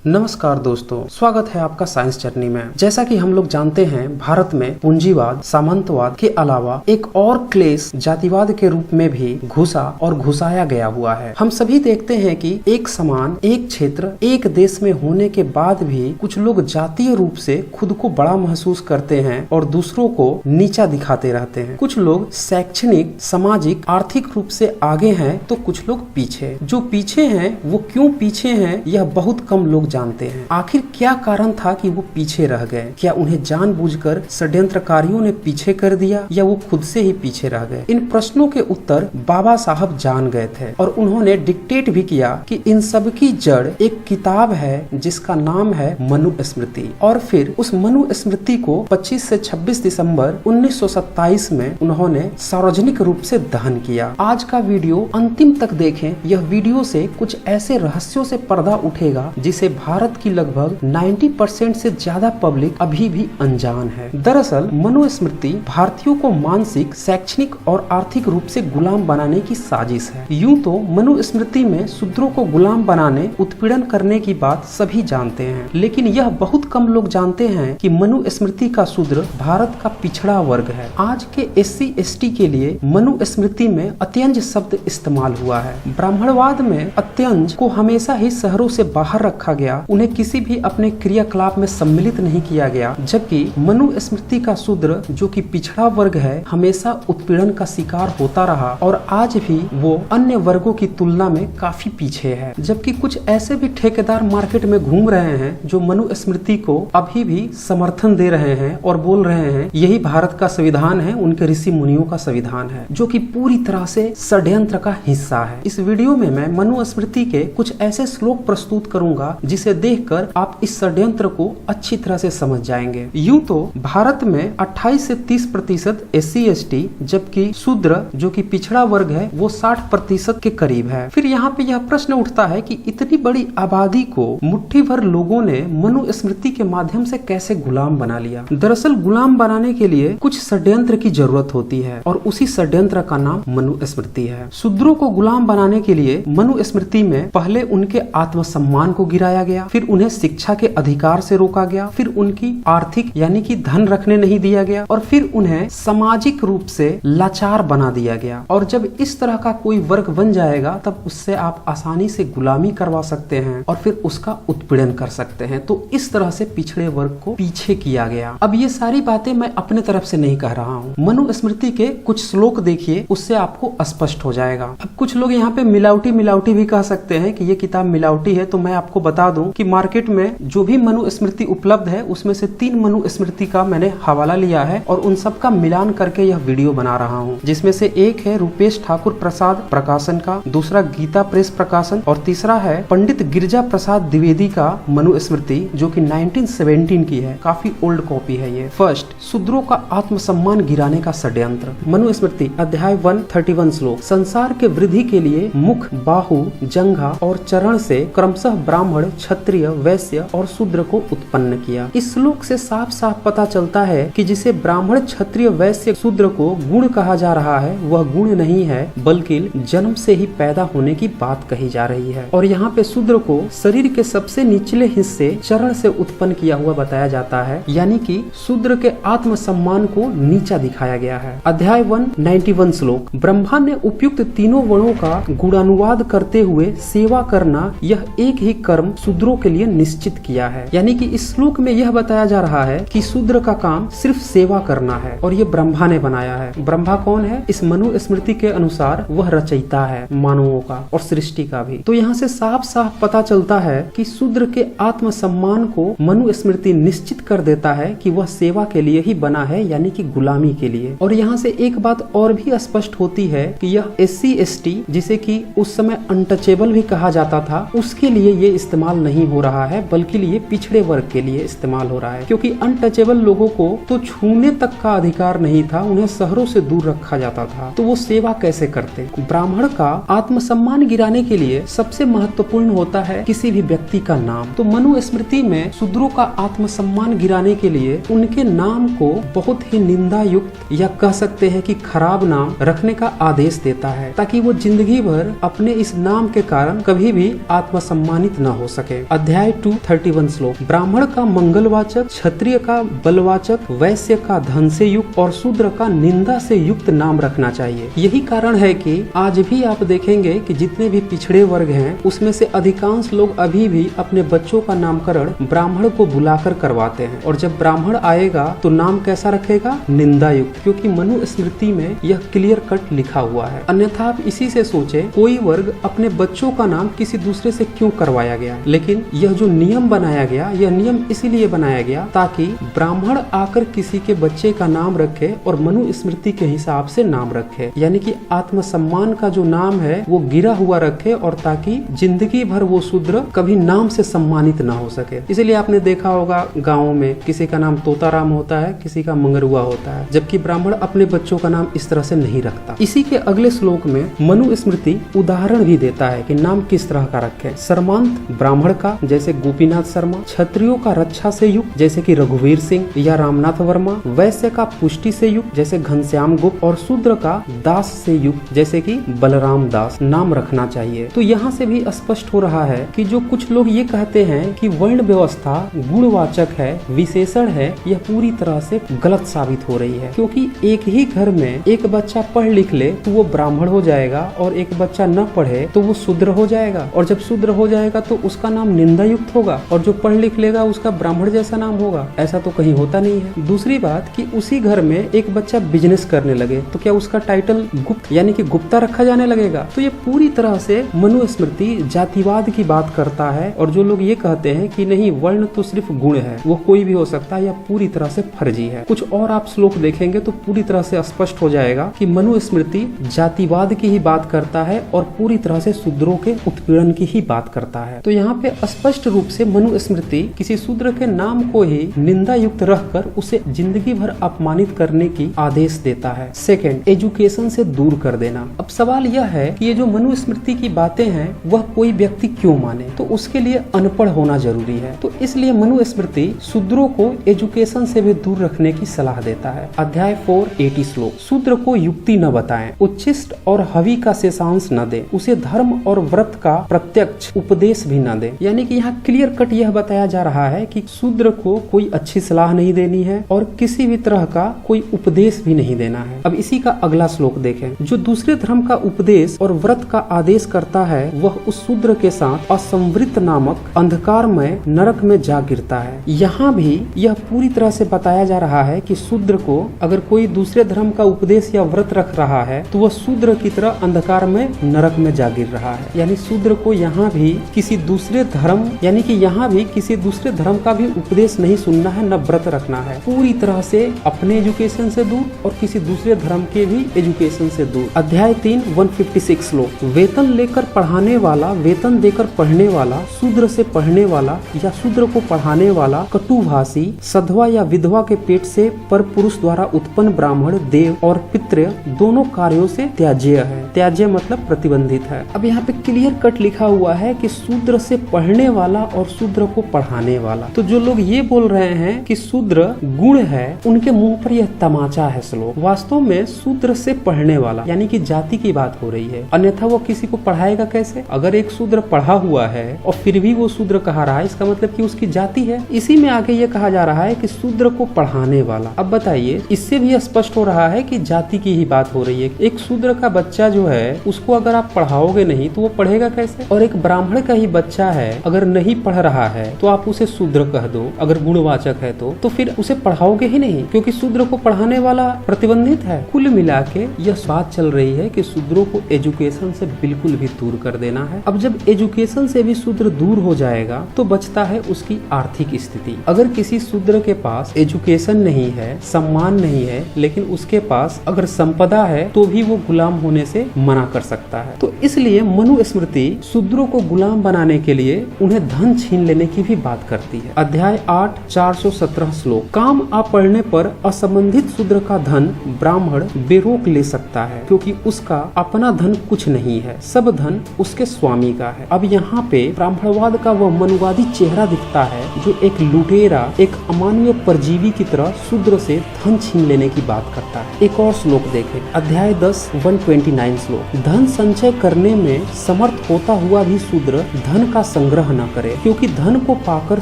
नमस्कार दोस्तों, स्वागत है आपका साइंस जर्नी में। जैसा कि हम लोग जानते हैं, भारत में पूंजीवाद, सामंतवाद के अलावा एक और क्लेश जातिवाद के रूप में भी घुसा और घुसाया गया हुआ है। हम सभी देखते हैं कि एक समान, एक क्षेत्र, एक देश में होने के बाद भी कुछ लोग जातीय रूप से खुद को बड़ा महसूस करते हैं और दूसरों को नीचा दिखाते रहते हैं। कुछ लोग शैक्षणिक, सामाजिक, आर्थिक रूप से आगे हैं तो कुछ लोग पीछे। जो पीछे हैं वो क्यों पीछे हैं यह बहुत कम लोग जानते हैं। आखिर क्या कारण था कि वो पीछे रह गए? क्या उन्हें जानबूझकर षड्यंत्रकारियों ने पीछे कर दिया या वो खुद से ही पीछे रह गए? इन प्रश्नों के उत्तर बाबा साहब जान गए थे और उन्होंने डिक्टेट भी किया कि इन सब की जड़ एक किताब है जिसका नाम है मनुस्मृति। और फिर उस मनुस्मृति को 25 से 26 दिसंबर 1927 में उन्होंने सार्वजनिक रूप से दहन किया। आज का वीडियो अंतिम तक देखें। यह वीडियो से कुछ ऐसे रहस्यों से पर्दा उठेगा जिसे भारत की लगभग 90% से ज्यादा पब्लिक अभी भी अनजान है। दरअसल मनुस्मृति भारतीयों को मानसिक, शैक्षणिक और आर्थिक रूप से गुलाम बनाने की साजिश है। यूं तो मनुस्मृति में शूद्रों को गुलाम बनाने, उत्पीड़न करने की बात सभी जानते हैं, लेकिन यह बहुत कम लोग जानते हैं कि मनुस्मृति का शूद्र भारत का पिछड़ा वर्ग है। आज के SC ST के लिए मनुस्मृति में अत्यंज शब्द इस्तेमाल हुआ है। ब्राह्मणवाद में अत्यंज को हमेशा ही शहरों से बाहर रखा गया, उन्हें किसी भी अपने क्रियाकलाप में सम्मिलित नहीं किया गया, जबकि मनुस्मृति का शूद्र जो कि पिछड़ा वर्ग है हमेशा उत्पीड़न का शिकार होता रहा और आज भी वो अन्य वर्गों की तुलना में काफी पीछे है। जबकि कुछ ऐसे भी ठेकेदार मार्केट में घूम रहे हैं जो मनुस्मृति को अभी भी समर्थन दे रहे हैं और बोल रहे हैं यही भारत का संविधान है, उनके ऋषि मुनियों का संविधान है, जो कि पूरी तरह से षड्यंत्र का हिस्सा है। इस वीडियो में मैं मनुस्मृति के कुछ ऐसे श्लोक प्रस्तुत करूंगा जिसे देखकर आप इस षड्यंत्र को अच्छी तरह से समझ जाएंगे। यूं तो भारत में 28 से 30% SC ST, जबकि शूद्र जो कि पिछड़ा वर्ग है वो 60% के करीब है। फिर यहाँ पे यह प्रश्न उठता है कि इतनी बड़ी आबादी को मुट्ठी भर लोगों ने मनुस्मृति के माध्यम से कैसे गुलाम बना लिया? दरअसल गुलाम बनाने के लिए कुछ षड्यंत्र की जरूरत होती है और उसी षड्यंत्र का नाम मनुस्मृति है। शूद्रों को गुलाम बनाने के लिए मनुस्मृति में पहले उनके आत्मसम्मान को गिराया गया, फिर उन्हें शिक्षा के अधिकार से रोका गया, फिर उनकी आर्थिक यानी कि धन रखने नहीं दिया गया और फिर उन्हें सामाजिक रूप से लाचार बना दिया गया। और जब इस तरह का कोई वर्ग बन जाएगा तब उससे आप आसानी से गुलामी करवा सकते हैं और फिर उसका उत्पीड़न कर सकते हैं। तो इस तरह से पिछड़े वर्ग को पीछे किया गया। अब ये सारी बातें मैं अपने तरफ से नहीं कह रहा हूँ, मनुस्मृति के कुछ श्लोक देखिए, उससे आपको स्पष्ट हो जाएगा। अब कुछ लोग यहाँ पे मिलावटी भी कह सकते हैं कि ये किताब मिलावटी है, तो मैं आपको बता दूं कि मार्केट में जो भी मनुस्मृति उपलब्ध है उसमें से 3 मनुस्मृति का मैंने हवाला लिया है और उन सब का मिलान करके यह वीडियो बना रहा हूँ, जिसमें से एक है रूपेश ठाकुर प्रसाद प्रकाशन का, दूसरा गीता प्रेस प्रकाशन और तीसरा है पंडित गिरिजा प्रसाद द्विवेदी का मनुस्मृति जो कि 1917 की है। काफी ओल्ड कॉपी है ये। फर्स्ट, शूद्रों का आत्मसम्मान गिराने का षड्यंत्र। मनुस्मृति अध्याय 131 श्लोक, संसार के वृद्धि के लिए मुख, बाहु, जंघा और चरण से क्रमशः ब्राह्मण, क्षत्रिय, वैश्य और शूद्र को उत्पन्न किया। इस श्लोक से साफ साफ पता चलता है कि जिसे ब्राह्मण, क्षत्रिय, वैश्य, शूद्र को गुण कहा जा रहा है वह गुण नहीं है, बल्कि जन्म से ही पैदा होने की बात कही जा रही है। और यहाँ पे शूद्र को शरीर के सबसे निचले हिस्से चरण से उत्पन्न किया हुआ बताया जाता है, यानी कि शूद्र के आत्मसम्मान को नीचा दिखाया गया है। अध्याय 191 श्लोक, ब्रह्मा ने उपयुक्त तीनों वर्णों का गुणानुवाद करते हुए सेवा करना यह एक ही कर्म शूद्रों के लिए निश्चित किया है। यानी कि इस श्लोक में यह बताया जा रहा है कि शूद्र का काम सिर्फ सेवा करना है और ये ब्रह्मा ने बनाया है। ब्रह्मा कौन है? इस मनुस्मृति के अनुसार वह रचयिता है मानवों का और सृष्टि का भी। तो यहाँ से साफ साफ पता चलता है कि शूद्र के आत्मसम्मान को मनुस्मृति निश्चित कर देता है कि वह सेवा के लिए ही बना है, यानी कि गुलामी के लिए। और यहाँ से एक बात और भी स्पष्ट होती है कि यह SC ST, जिसे कि उस समय अनटचेबल भी कहा जाता था, उसके लिए ये इस्तेमाल नहीं हो रहा है, बल्कि ये पिछड़े वर्ग के लिए इस्तेमाल हो रहा है। क्योंकि अनटचेबल लोगों को तो छूने तक का अधिकार नहीं था, उन्हें शहरों से दूर रखा जाता था, तो वो सेवा कैसे करते? ब्राह्मण का आत्मसम्मान गिराने के लिए सबसे महत्वपूर्ण होता है किसी भी व्यक्ति का नाम। तो मनुस्मृति में शूद्रों का आत्मसम्मान गिराने के लिए उनके नाम को बहुत ही निंदा युक्त या कह सकते हैं कि खराब नाम रखने का आदेश देता है, ताकि वो जिंदगी भर अपने इस नाम के कारण कभी भी आत्मसम्मानित न हो सके। देखें। अध्याय 231 श्लोक, ब्राह्मण का मंगलवाचक, क्षत्रिय का बलवाचक, वैश्य का धन से युक्त और शूद्र का निंदा से युक्त नाम रखना चाहिए। यही कारण है कि आज भी आप देखेंगे कि जितने भी पिछड़े वर्ग हैं उसमें से अधिकांश लोग अभी भी अपने बच्चों का नामकरण ब्राह्मण को बुलाकर करवाते हैं, और जब ब्राह्मण आएगा तो नाम कैसा रखेगा? निंदा युक्त, क्योंकि मनुस्मृति में यह क्लियर कट लिखा हुआ है। अन्यथा आप इसी से सोचे कोई वर्ग अपने बच्चों का नाम किसी दूसरे से क्यों करवाया गया। लेकिन यह जो नियम बनाया गया, यह नियम इसीलिए बनाया गया ताकि ब्राह्मण आकर किसी के बच्चे का नाम रखे और मनुस्मृति के हिसाब से नाम रखे, यानी कि आत्मसम्मान का जो नाम है वो गिरा हुआ रखे, और ताकि जिंदगी भर वो शूद्र कभी नाम से सम्मानित ना हो सके। इसलिए आपने देखा होगा गाँव में किसी का नाम तोताराम होता है, किसी का मंगरुआ होता है, जबकि ब्राह्मण अपने बच्चों का नाम इस तरह से नहीं रखता। इसी के अगले श्लोक में मनुस्मृति उदाहरण भी देता है कि नाम किस तरह का रखे। सर्मांत ब्राह्मण का जैसे गोपीनाथ शर्मा, क्षत्रियों का रक्षा से युक्त जैसे कि रघुवीर सिंह या रामनाथ वर्मा, वैश्य का पुष्टि से युक्त जैसे घनश्याम गुप्त, और शूद्र का दास से युक्त जैसे कि बलराम दास नाम रखना चाहिए। तो यहाँ से भी स्पष्ट हो रहा है कि जो कुछ लोग ये कहते हैं कि वर्ण व्यवस्था गुणवाचक है, विशेषण है, यह पूरी तरह से गलत साबित हो रही है, क्योंकि एक ही घर में एक बच्चा पढ़ लिख ले तो वो ब्राह्मण हो जाएगा, और एक बच्चा न पढ़े तो वो शूद्र हो जाएगा, और जब शूद्र हो जाएगा तो उसका नाम निंदा युक्त होगा, और जो पढ़ लिख लेगा उसका ब्राह्मण जैसा नाम होगा। ऐसा तो कहीं होता नहीं है। दूसरी बात कि उसी घर में एक बच्चा बिजनेस करने लगे तो क्या उसका टाइटल गुप्त यानी कि गुप्ता रखा जाने लगेगा? तो ये पूरी तरह से मनुस्मृति जातिवाद की बात करता है, और जो लोग ये कहते हैं कि नहीं वर्ण तो सिर्फ गुण है, वो कोई भी हो सकता है, यह पूरी तरह से फर्जी है। कुछ और आप श्लोक देखेंगे तो पूरी तरह से स्पष्ट हो जाएगा कि मनुस्मृति जातिवाद की ही बात करता है और पूरी तरह से शूद्रों के उत्पीड़न की ही बात करता है। तो यहाँ पे स्पष्ट रूप से मनुस्मृति किसी शूद्र के नाम को ही निंदा युक्त रखकर उसे जिंदगी भर अपमानित करने की आदेश देता है। सेकंड, एजुकेशन से दूर कर देना। अब सवाल यह है कि ये जो मनुस्मृति की बातें हैं वह कोई व्यक्ति क्यों माने? तो उसके लिए अनपढ़ होना जरूरी है। तो इसलिए मनुस्मृति शूद्रों को एजुकेशन से भी दूर रखने की सलाह देता है। अध्याय 480 श्लोक, शूद्र को युक्ति न बताएं, उच्छिष्ट और हवि का शेषांश न दे, उसे धर्म और व्रत का प्रत्यक्ष उपदेश भी न दे। यानी कि यहाँ क्लियर कट यह बताया जा रहा है कि शूद्र को कोई अच्छी सलाह नहीं देनी है और किसी भी तरह का कोई उपदेश भी नहीं देना है। अब इसी का अगला श्लोक देखें, जो दूसरे धर्म का उपदेश और व्रत का आदेश करता है वह उस शूद्र के साथ असंवृत नामक अंधकार में नरक में जा गिरता है। यहाँ भी यह पूरी तरह से बताया जा रहा है कि शूद्र को अगर कोई दूसरे धर्म का उपदेश या व्रत रख रहा है तो वह शूद्र की तरह अंधकार में नरक में जा गिर रहा है। यानी शूद्र को यहाँ भी किसी दूसरे धर्म यानी कि यहाँ भी किसी दूसरे धर्म का भी उपदेश नहीं सुनना है, न व्रत रखना है। पूरी तरह से अपने एजुकेशन से दूर और किसी दूसरे धर्म के भी एजुकेशन से दूर। अध्याय 3 156 श्लोक, वेतन लेकर पढ़ाने वाला, वेतन देकर पढ़ने वाला, शूद्र से पढ़ने वाला या शूद्र को पढ़ाने वाला, कटुभाषी, सधवा या विधवा के पेट से पर पुरुष द्वारा उत्पन्न ब्राह्मण, देव और पितृ दोनों कार्यों से त्याज्य है। त्याज्य मतलब प्रतिबंधित है। अब यहाँ पे क्लियर कट लिखा हुआ है कि शूद्र से पढ़ने वाला और शूद्र को पढ़ाने वाला। तो जो लोग ये बोल रहे हैं कि शूद्र गुण है, उनके मुंह पर यह तमाचा है श्लोक। वास्तव में शूद्र से पढ़ने वाला यानी कि जाति की बात हो रही है, अन्यथा वो किसी को पढ़ाएगा कैसे? अगर एक शूद्र पढ़ा हुआ है और फिर भी वो शूद्र कहा रहा है, इसका मतलब कि उसकी जाति है। इसी में आगे ये कहा जा रहा है कि शूद्र को पढ़ाने वाला। अब बताइए, इससे भी स्पष्ट हो रहा है कि जाति की ही बात हो रही है। एक शूद्र का बच्चा जो है उसको अगर आप पढ़ाओगे नहीं तो वो पढ़ेगा कैसे? और एक ब्राह्मण का ही बच्चा है अगर नहीं पढ़ रहा है तो आप उसे शूद्र कह दो, अगर गुणवाचक है तो फिर उसे पढ़ाओगे ही नहीं, क्योंकि शूद्र को पढ़ाने वाला प्रतिबंधित है। कुल मिला के यह बात चल रही है कि शूद्रों को एजुकेशन से बिल्कुल भी दूर कर देना है। अब जब एजुकेशन से भी शूद्र दूर हो जाएगा तो बचता है उसकी आर्थिक स्थिति। अगर किसी शूद्र के पास एजुकेशन नहीं है, सम्मान नहीं है, लेकिन उसके पास अगर संपदा है तो भी वो गुलाम होने से मना कर सकता है। तो इसलिए मनुस्मृति शूद्रों को गुलाम बनाने के लिए उन्हें धन छीन लेने की भी बात करती है। अध्याय 8 417 श्लोक, काम आ पढ़ने पर असंबंधित शूद्र का धन ब्राह्मण बेरोक ले सकता है, क्योंकि उसका अपना धन कुछ नहीं है, सब धन उसके स्वामी का है। अब यहाँ पे ब्राह्मणवाद का वह मनुवादी चेहरा दिखता है जो एक लुटेरा, एक अमानवीय परजीवी की तरह शूद्र से धन छीन लेने की बात करता है। एक और श्लोक देखें, अध्याय 10 129 श्लोक, धन संचय करने में समर्थ होता हुआ भी शूद्र धन का संग्रह न करे, क्योंकि धन को पाकर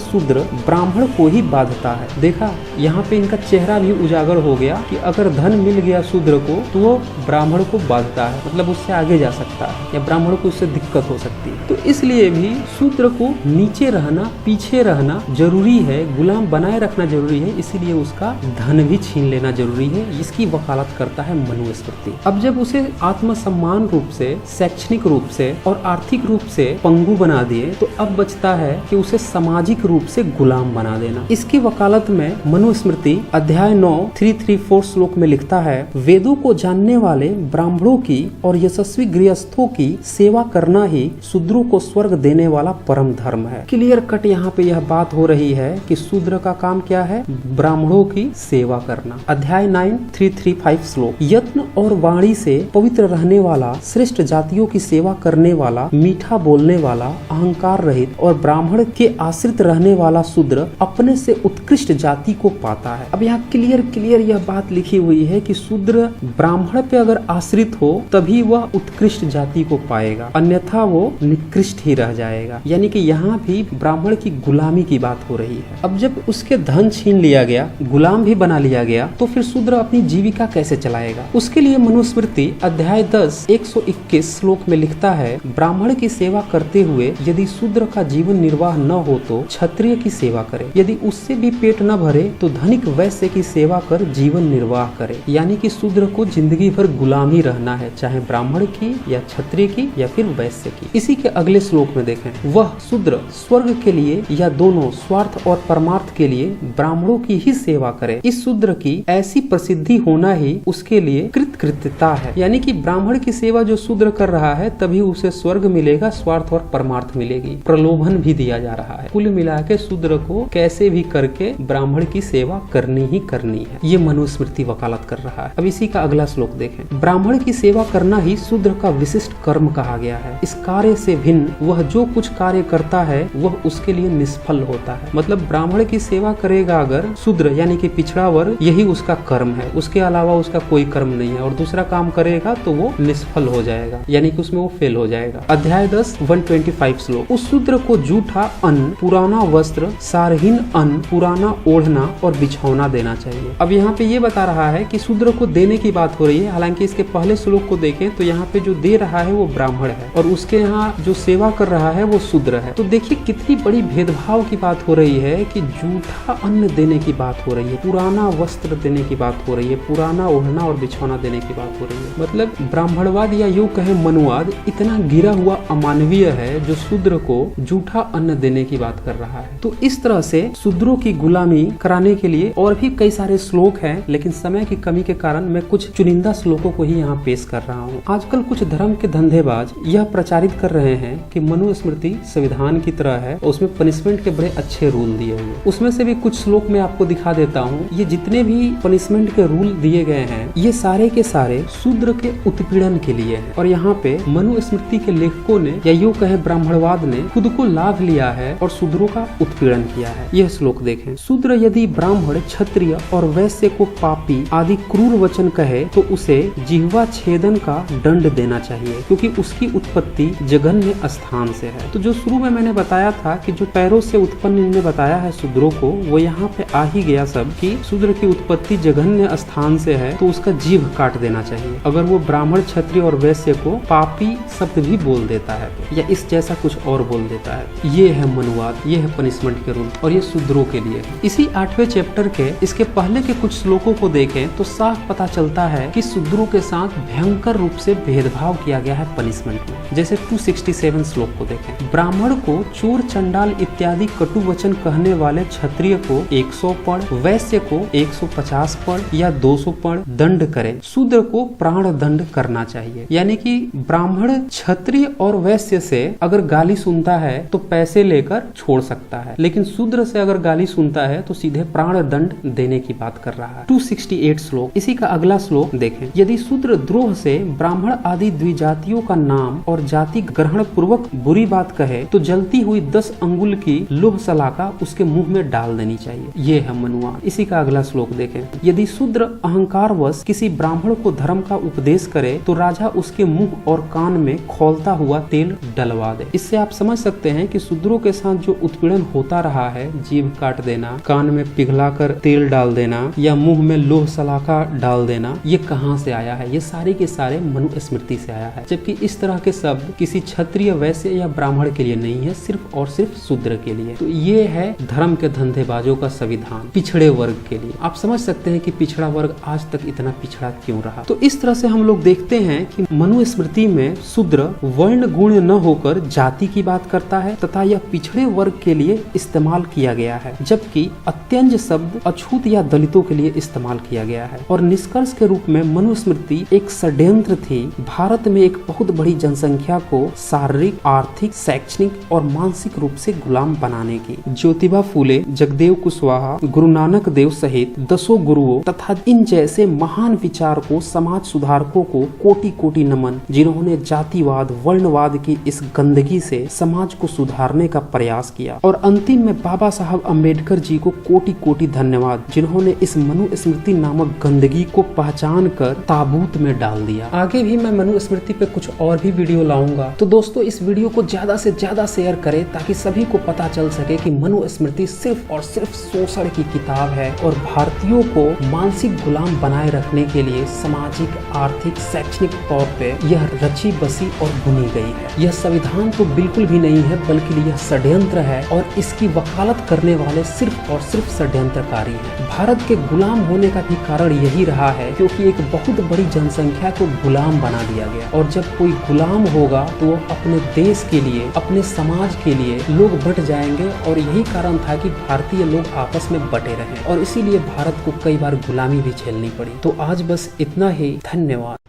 शूद्र ब्राह्मण को ही बाधता है। देखा, यहाँ पे इनका चेहरा भी उजागर हो गया कि अगर धन मिल गया शूद्र को तो वो ब्राह्मण को बाधता है, मतलब उससे आगे जा सकता है या ब्राह्मण को उससे दिक्कत हो सकती है। तो इसलिए भी शूद्र को नीचे रहना, पीछे रहना जरूरी है, गुलाम बनाए रखना जरूरी है, इसीलिए उसका धन भी छीन लेना जरूरी है। इसकी वकालत करता है मनुस्मृति। अब जब उसे आत्मसम्मान रूप से, शैक्षणिक रूप से और आर्थिक रूप से पंगु बना दिए, तो अब बचता है कि उसे सामाजिक रूप से गुलाम बना देना। इसकी वकालत में मनुस्मृति अध्याय 9 334 श्लोक में लिखता है, वेदों को जानने वाले ब्राह्मणों की और यशस्वी गृहस्थों की सेवा करना ही शूद्रों को स्वर्ग देने वाला परम धर्म है। क्लियर कट यहाँ पे यह बात हो रही है कि शूद्र का काम क्या है? ब्राह्मणों की सेवा करना। अध्याय 9 335 श्लोक, यत्न और वाणी से पवित्र रहने वाला, श्रेष्ठ जातियों की सेवा करने वाला, मीठा बोलने वाला, अहंकार रहित और ब्राह्मण के आश्रित रहने वाला शूद्र अपने से उत्कृष्ट जाति को पाता है। अब यहाँ क्लियर यह बात लिखी हुई है कि शूद्र ब्राह्मण पे अगर आश्रित हो तभी वह उत्कृष्ट जाति को पाएगा, अन्यथा वो निकृष्ट ही रह जाएगा। यानी कि यहाँ भी ब्राह्मण की गुलामी की बात हो रही है। अब जब उसके धन छीन लिया गया, गुलाम भी बना लिया गया, तो फिर शूद्र अपनी जीविका कैसे चलाएगा? उसके लिए मनुस्मृति अध्याय 10 121 श्लोक में लिखता है, ब्राह्मण की सेवा करते हुए यदि शूद्र का जीवन निर्वाह न हो तो क्षत्रिय की सेवा करे, यदि उससे भी पेट न भरे तो धनिक वैश्य की सेवा कर जीवन निर्वाह करे। यानी कि शूद्र को जिंदगी भर गुलाम ही रहना है, चाहे ब्राह्मण की या क्षत्रिय की या फिर वैश्य की। इसी के अगले श्लोक में देखें, वह शूद्र स्वर्ग के लिए या दोनों स्वार्थ और परमार्थ के लिए ब्राह्मणों की ही सेवा करे। इस शूद्र की ऐसी प्रसिद्धि होना ही उसके लिए कृतकृत्यता है। यानी कि ब्राह्मण की सेवा जो शूद्र कर रहा है तभी उसे स्वर्ग मिलेगा, स्वार्थ और परमार्थ मिलेगी। प्रलोभन भी दिया जा रहा है। कुल मिला के शूद्र को कैसे भी करके ब्राह्मण की सेवा करनी ही करनी है। ये मनुस्मृति वकालत कर रहा है। अब इसी का अगला श्लोक देखें, ब्राह्मण की सेवा करना ही शूद्र का विशिष्ट कर्म कहा गया है। इस कार्य से भिन्न वह जो कुछ कार्य करता है वह उसके लिए निष्फल होता है। मतलब ब्राह्मण की सेवा करेगा अगर शूद्र यानी कि पिछड़ा वर्ग, यही उसका कर्म है, उसके अलावा उसका कोई कर्म नहीं है, और दूसरा काम करेगा तो वो निष्फल हो जाएगा, यानी कि उसमें वो फेल हो जाएगा। अध्याय 10 125 श्लोक, उस शूद्र को जूठा अन्न, पुराना वस्त्र, सारहीन अन्न, पुराना ओढ़ना और बिछौना देना चाहिए। अब यहाँ पे ये बता रहा है कि शूद्र को देने की बात हो रही है। हालांकि इसके पहले श्लोक को देखें तो यहाँ पे जो दे रहा है वो ब्राह्मण है और उसके यहाँ जो सेवा कर रहा है वो शूद्र है। तो देखिए कितनी बड़ी भेदभाव की बात हो रही है कि जूठा अन्न देने की बात हो रही है, पुराना वस्त्र देने की बात हो रही है, पुराना ओढ़ना और बिछौना देने की बात हो रही है। मतलब ब्राह्मणवाद या यूं कहे मनुवाद इतना गिरा हुआ अमानवीय है जो शूद्र को जूठा अन्न देने की बात कर रहा है। तो इस तरह से शूद्रों की गुलामी कराने के लिए और भी कई सारे श्लोक हैं, लेकिन समय की कमी के कारण मैं कुछ चुनिंदा श्लोकों को ही यहाँ पेश कर रहा हूँ। आजकल कुछ धर्म के धंधेबाज यह प्रचारित कर रहे हैं कि मनुस्मृति संविधान की तरह है और उसमें पनिशमेंट के बड़े अच्छे रूल दिए हुए। उसमें से भी कुछ श्लोक मैं आपको दिखा देता हूँ। ये जितने भी पनिशमेंट के रूल दिए गए हैं ये सारे के सारे शूद्र के उत्पीड़न के लिए हैं। और यहाँ पे मनुस्मृति के लेखकों ने या यूं कहे ब्राह्मणवाद ने खुद को लाभ लिया है और शूद्रों का उत्पीड़न किया है। यह श्लोक देखें, शूद्र यदि ब्राह्मण, क्षत्रिय और वैश्य को पापी आदि क्रूर वचन कहे तो उसे जिह्वा छेदन का दंड देना चाहिए, क्योंकि उसकी उत्पत्ति जघन्य स्थान से है। तो जो शुरू में मैंने बताया था कि जो पैरों से उत्पन्न इनने बताया है शूद्रों को, वो यहाँ पे आ ही गया सब कि शूद्र की उत्पत्ति जघन्य स्थान से है तो उसका जीभ काट देना चाहिए। अगर वो ब्राह्मण, क्षत्रिय और वैश्य को पापी शब्द भी बोल देता है या इस जैसा कुछ और बोल देता है, ये है मनुवाद, ये है पनिशमेंट के रूल और ये शूद्रों के लिए। इसी 8वें चैप्टर के इसके पहले के कुछ श्लोकों को देखें तो साफ पता चलता है कि शूद्रों के साथ भयंकर रूप से भेदभाव किया गया है पनिशमेंट में। जैसे 267 श्लोक को देखें, ब्राह्मण को चोर, चंडाल इत्यादि कटु वचन कहने वाले क्षत्रिय को 100 पड़, वैश्य को 150 पड़ या 200 पड़ दंड करे, शूद्र को प्राण दंड करना चाहिए। यानी कि ब्राह्मण, क्षत्रिय और वैश्य से अगर गाली सुनता है तो पैसे लेकर छोड़ सकता है, लेकिन शूद्र से अगर गाली सुनता है तो सीधे प्राण दंड देने की बात कर रहा है। 268 श्लोक, इसी का अगला श्लोक देखें, यदि शूद्र द्रोह से ब्राह्मण आदि द्विजातियों का नाम और जाति ग्रहण पूर्वक बुरी बात कहे तो जलती हुई 10 अंगुल की लोह सलाका उसके मुंह में डाल देनी चाहिए। ये है मनुवाद। इसी का अगला श्लोक देखें, यदि शूद्र अहंकारवश किसी ब्राह्मण को धर्म का उपदेश करे तो राजा उसके मुंह और कान में खौलता हुआ तेल डलवा दे। इससे आप समझ सकते हैं कि शूद्रों के साथ जो उत्पीड़न होता रहा है, जीभ काट देना, कान में पिघलाकर तेल डाल देना या मुंह में लोह सलाखा डाल देना, ये कहाँ से आया है? ये सारे के सारे मनुस्मृति से आया है। जबकि इस तरह के शब्द किसी क्षत्रिय, वैश्य या ब्राह्मण के लिए नहीं है, सिर्फ और सिर्फ शूद्र के लिए। तो ये है धर्म के धंधेबाजों का संविधान पिछड़े वर्ग के लिए। आप समझ सकते हैं कि पिछड़ा वर्ग आज तक इतना पिछड़ा क्यों रहा। तो इस तरह से हम लोग देखते हैं कि मनुस्मृति में शूद्र वर्ण गुण न होकर जाति की बात करता है तथा यह पिछड़े वर्ग के लिए इस्तेमाल किया गया है, जबकि अत्यंज शब्द अछूत या दलितों के लिए इस्तेमाल किया गया है। और निष्कर्ष के रूप में मनुस्मृति एक षड्यंत्र थी भारत में एक बहुत बड़ी जनसंख्या को शारीरिक, आर्थिक, शैक्षणिक और मानसिक रूप से गुलाम बनाने की। ज्योतिबा फूले, जगदेव कुशवाहा, गुरु नानक देव सहित 10 गुरुओं तथा इन जैसे महान विचारकों, समाज सुधारकों को कोटि कोटि नमन, जिन्होंने जातिवाद, वर्णवाद की इस गंदगी से समाज को सुधारने का प्रयास किया। और अंतिम में बाबा साहब अम्बेडकर जी को कोटि कोटि धन्यवाद, जिन्होंने इस मनुस्मृति नामक गंदगी को पहचान कर ताबूत में डाल दिया। आगे भी मैं मनुस्मृति पे कुछ और भी वीडियो लाऊंगा। तो दोस्तों, इस वीडियो को ज्यादा से ज्यादा शेयर करें ताकि सभी को पता चल सके कि मनुस्मृति सिर्फ और सिर्फ शोषण की किताब है और भारतीयों को मानसिक गुलाम बनाए रखने के लिए सामाजिक, आर्थिक, शैक्षणिक तौर पे यह रची बसी और बुनी गई है। यह संविधान तो बिल्कुल भी नहीं है, बल्कि यह षड्यंत्र है और इसकी वकालत करने वाले सिर्फ और सिर्फ षड्यंत्रकारी हैं। भारत के गुलाम होने का भी कारण यही रहा है, क्योंकि एक बहुत बड़ी जनसंख्या को गुलाम बना दिया गया। और जब कोई गुलाम होगा तो वो अपने देश के लिए, अपने समाज के लिए लोग बट जाएंगे। और यही कारण था कि भारतीय लोग आपस में बटे रहे और इसीलिए भारत को कई बार गुलामी भी झेलनी पड़ी। तो आज बस इतना ही। धन्यवाद।